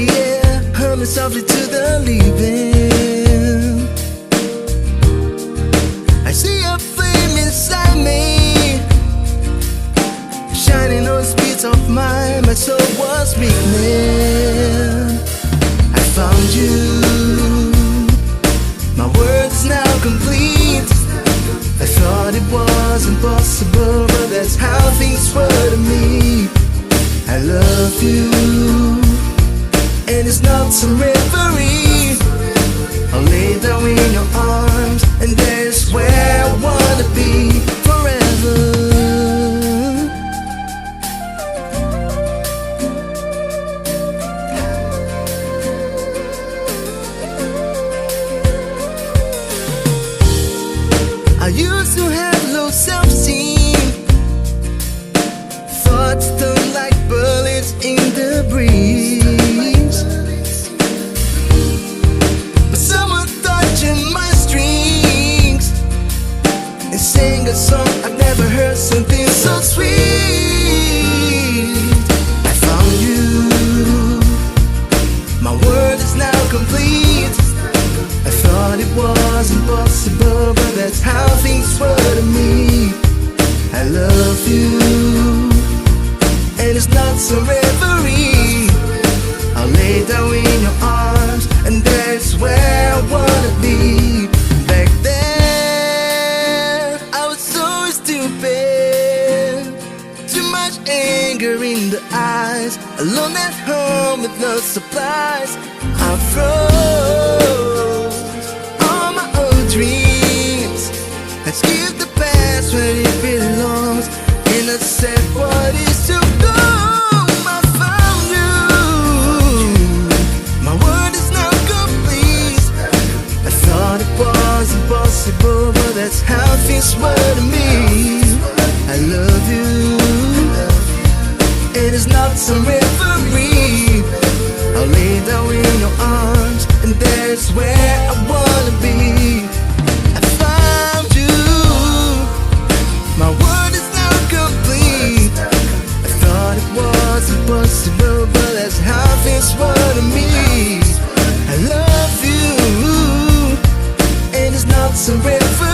the air, humming softly to the living. I see a flame inside me, shining on the speeds of mine. My soul was weakening. I found you, my world's now complete. I thought it was impossible, but that's how things were to me. I love you, and it's not some reverie. I'll lay down in your arms, and there's where I wanna be forever. I used to have low self-esteem, thoughts stung like bullets in the breeze. But someone touching my strings and sang a song I've never heard, something so sweet. I found you, my world is now complete. I thought it was impossible, but that's how things were to me. I love you, and it's not some reverie. I'll lay down in your arms, and that's where I wanna be. Back then, I was so stupid, too much anger in the eyes, alone at home with no supplies. I froze all my old dreams. Let's give the past where it belongs, and I said what is to go. I found you, my world is now complete. I thought it was impossible, but that's how things were to me. I love you, it is not some reverie. I'll lay down in your arms, and that's where I wanna be. I found you, my world is now complete. I thought it was impossible, but that's how things were to me. I love you, and it's not some reference.